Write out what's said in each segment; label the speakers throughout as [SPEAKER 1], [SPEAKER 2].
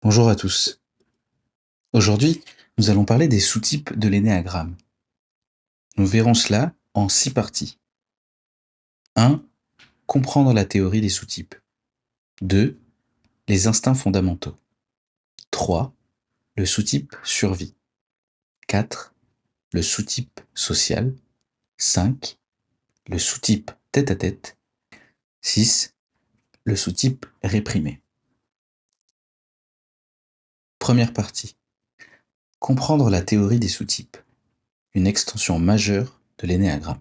[SPEAKER 1] Bonjour à tous. Aujourd'hui, nous allons parler des sous-types de l'énéagramme. Nous verrons cela en 6 parties. 1. Comprendre la théorie des sous-types. 2. Les instincts fondamentaux. 3. Le sous-type survie. 4. Le sous-type social. 5. Le sous-type tête-à-tête. 6. Le sous-type réprimé. Première partie. Comprendre la théorie des sous-types. Une extension majeure de l'énéagramme.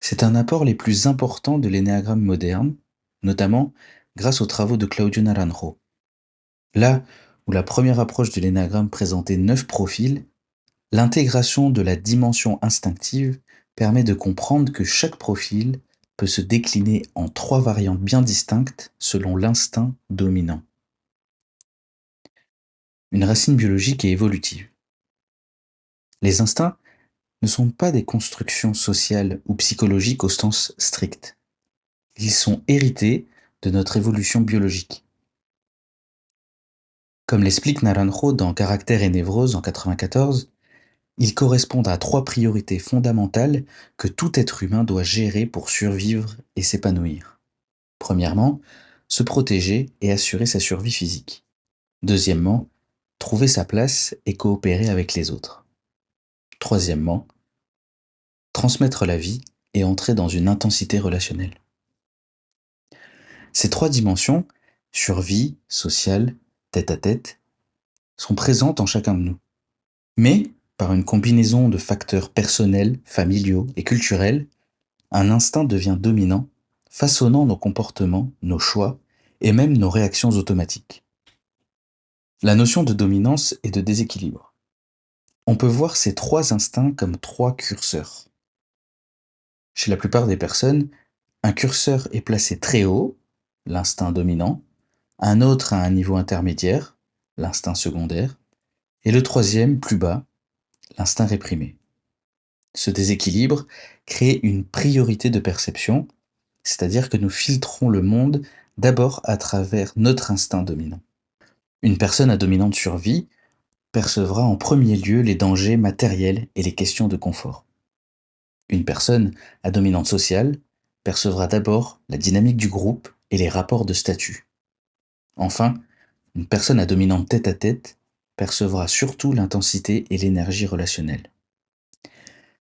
[SPEAKER 1] C'est un apport les plus importants de l'énéagramme moderne, notamment grâce aux travaux de Claudio Naranjo. Là où la première approche de l'énéagramme présentait 9 profils, l'intégration de la dimension instinctive permet de comprendre que chaque profil peut se décliner en 3 variantes bien distinctes selon l'instinct dominant. Une racine biologique et évolutive. Les instincts ne sont pas des constructions sociales ou psychologiques au sens strict. Ils sont hérités de notre évolution biologique. Comme l'explique Naranjo dans Caractère et névrose en 1994, ils correspondent à 3 priorités fondamentales que tout être humain doit gérer pour survivre et s'épanouir. Premièrement, se protéger et assurer sa survie physique. Deuxièmement, trouver sa place et coopérer avec les autres. Troisièmement, transmettre la vie et entrer dans une intensité relationnelle. Ces 3 dimensions, survie, sociale, tête-à-tête, sont présentes en chacun de nous. Mais, par une combinaison de facteurs personnels, familiaux et culturels, un instinct devient dominant, façonnant nos comportements, nos choix et même nos réactions automatiques. La notion de dominance et de déséquilibre. On peut voir ces 3 instincts comme 3 curseurs. Chez la plupart des personnes, un curseur est placé très haut, l'instinct dominant, un autre à un niveau intermédiaire, l'instinct secondaire, et le troisième plus bas, l'instinct réprimé. Ce déséquilibre crée une priorité de perception, c'est-à-dire que nous filtrons le monde d'abord à travers notre instinct dominant. Une personne à dominante survie percevra en premier lieu les dangers matériels et les questions de confort. Une personne à dominante sociale percevra d'abord la dynamique du groupe et les rapports de statut. Enfin, une personne à dominante tête-à-tête percevra surtout l'intensité et l'énergie relationnelle.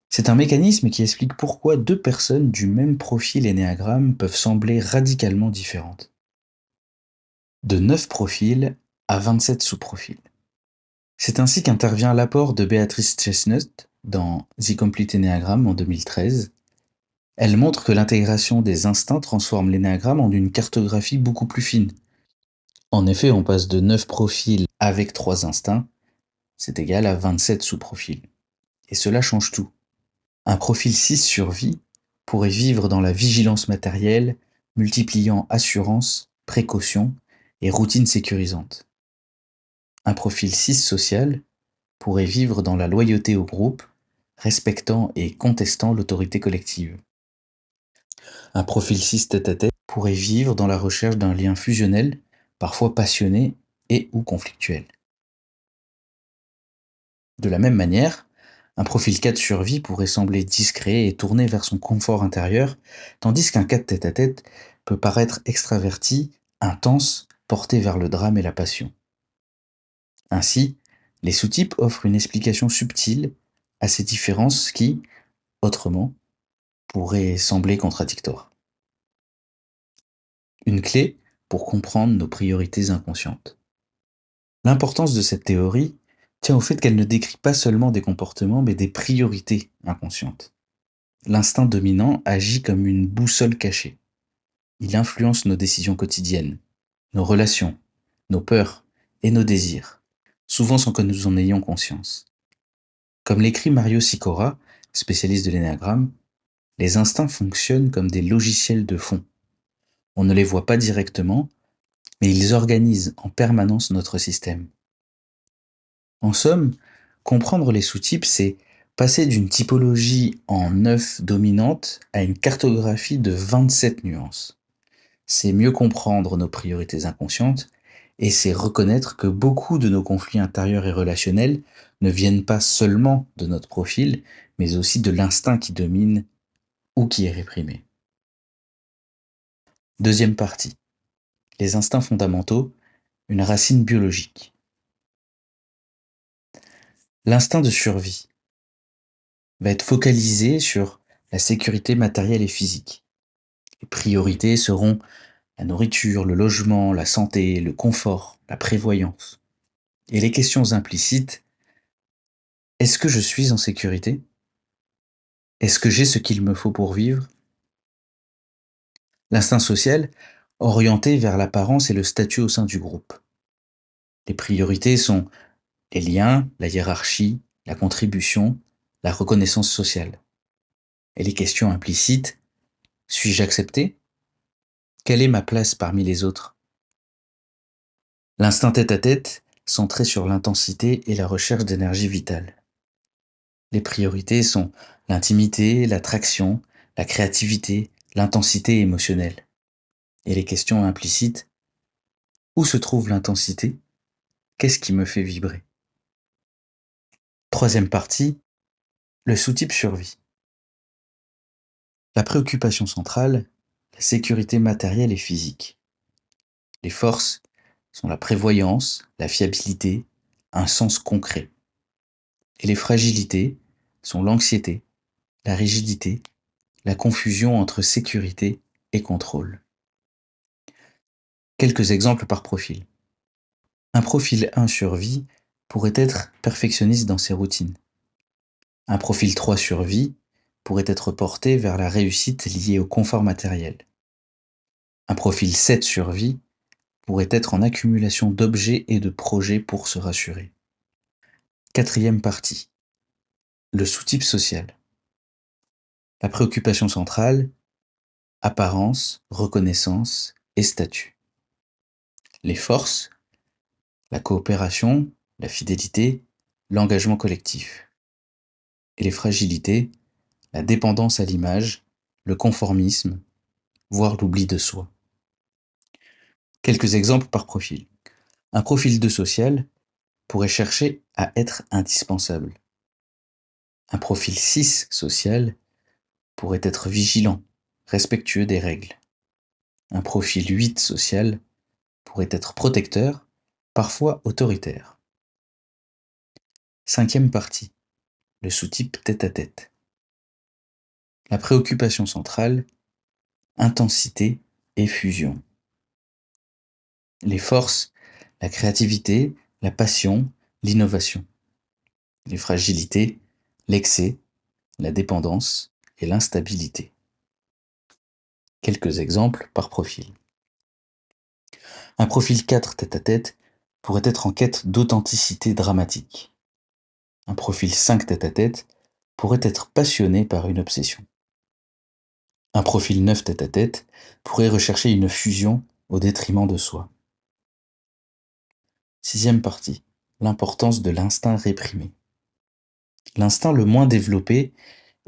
[SPEAKER 1] C'est un mécanisme qui explique pourquoi 2 personnes du même profil énéagramme peuvent sembler radicalement différentes. De 9 profils à 27 sous-profils. C'est ainsi qu'intervient l'apport de Beatrice Chestnut dans The Complete Enneagram en 2013. Elle montre que l'intégration des instincts transforme l'énéagramme en une cartographie beaucoup plus fine. En effet, on passe de 9 profils avec 3 instincts, c'est égal à 27 sous-profils. Et cela change tout. Un profil 6 survie pourrait vivre dans la vigilance matérielle, multipliant assurance, précaution et routine sécurisante. Un profil 6 social pourrait vivre dans la loyauté au groupe, respectant et contestant l'autorité collective. Un profil 6 tête-à-tête pourrait vivre dans la recherche d'un lien fusionnel, parfois passionné et ou conflictuel. De la même manière, un profil 4 survie pourrait sembler discret et tourné vers son confort intérieur, tandis qu'un 4 tête-à-tête peut paraître extraverti, intense, porté vers le drame et la passion. Ainsi, les sous-types offrent une explication subtile à ces différences qui, autrement, pourraient sembler contradictoires. Une clé pour comprendre nos priorités inconscientes. L'importance de cette théorie tient au fait qu'elle ne décrit pas seulement des comportements, mais des priorités inconscientes. L'instinct dominant agit comme une boussole cachée. Il influence nos décisions quotidiennes, nos relations, nos peurs et nos désirs, souvent sans que nous en ayons conscience. Comme l'écrit Mario Sicora, spécialiste de l'énéagramme, les instincts fonctionnent comme des logiciels de fond. On ne les voit pas directement, mais ils organisent en permanence notre système. En somme, comprendre les sous-types, c'est passer d'une typologie en 9 dominantes à une cartographie de 27 nuances. C'est mieux comprendre nos priorités inconscientes Et c'est reconnaître que beaucoup de nos conflits intérieurs et relationnels ne viennent pas seulement de notre profil, mais aussi de l'instinct qui domine ou qui est réprimé. Deuxième partie. Les instincts fondamentaux, une racine biologique. L'instinct de survie va être focalisé sur la sécurité matérielle et physique. Les priorités seront la nourriture, le logement, la santé, le confort, la prévoyance. Et les questions implicites, est-ce que je suis en sécurité? Est-ce que j'ai ce qu'il me faut pour vivre? L'instinct social, orienté vers l'apparence et le statut au sein du groupe. Les priorités sont les liens, la hiérarchie, la contribution, la reconnaissance sociale. Et les questions implicites, suis-je accepté? Quelle est ma place parmi les autres? L'instinct tête-à-tête, centré sur l'intensité et la recherche d'énergie vitale. Les priorités sont l'intimité, l'attraction, la créativité, l'intensité émotionnelle. Et les questions implicites, où se trouve l'intensité? Qu'est-ce qui me fait vibrer? Troisième partie, le sous-type survie. La préoccupation centrale, la sécurité matérielle et physique. Les forces sont la prévoyance, la fiabilité, un sens concret. Et les fragilités sont l'anxiété, la rigidité, la confusion entre sécurité et contrôle. Quelques exemples par profil. Un profil 1 survie pourrait être perfectionniste dans ses routines. Un profil 3 survie pourrait être porté vers la réussite liée au confort matériel. Un profil 7 survie pourrait être en accumulation d'objets et de projets pour se rassurer. Quatrième partie. Le sous-type social. La préoccupation centrale, apparence, reconnaissance et statut. Les forces, la coopération, la fidélité, l'engagement collectif. Et les fragilités, la dépendance à l'image, le conformisme, voire l'oubli de soi. Quelques exemples par profil. Un profil 2 social pourrait chercher à être indispensable. Un profil 6 social pourrait être vigilant, respectueux des règles. Un profil 8 social pourrait être protecteur, parfois autoritaire. Cinquième partie, le sous-type tête-à-tête. La préoccupation centrale, intensité et fusion. Les forces, la créativité, la passion, l'innovation. Les fragilités, l'excès, la dépendance et l'instabilité. Quelques exemples par profil. Un profil 4 tête-à-tête pourrait être en quête d'authenticité dramatique. Un profil 5 tête-à-tête pourrait être passionné par une obsession. Un profil 9 tête-à-tête pourrait rechercher une fusion au détriment de soi. Sixième partie, l'importance de l'instinct réprimé. L'instinct le moins développé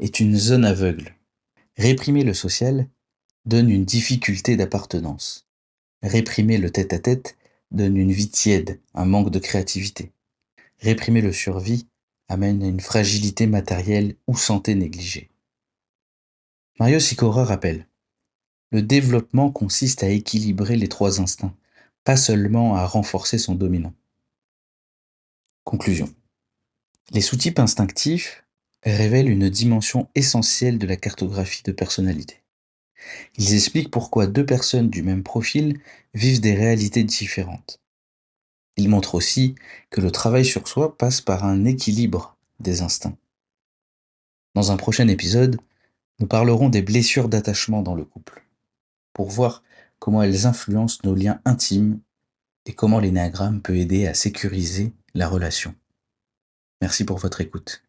[SPEAKER 1] est une zone aveugle. Réprimer le social donne une difficulté d'appartenance. Réprimer le tête-à-tête donne une vie tiède, un manque de créativité. Réprimer le survie amène à une fragilité matérielle ou santé négligée. Mario Sikora rappelle: le développement consiste à équilibrer les trois instincts, pas seulement à renforcer son dominant. Conclusion. Les sous-types instinctifs révèlent une dimension essentielle de la cartographie de personnalité. Ils expliquent pourquoi deux personnes du même profil vivent des réalités différentes. Ils montrent aussi que le travail sur soi passe par un équilibre des instincts. Dans un prochain épisode, nous parlerons des blessures d'attachement dans le couple, pour voir comment elles influencent nos liens intimes et comment l'énéagramme peut aider à sécuriser la relation. Merci pour votre écoute.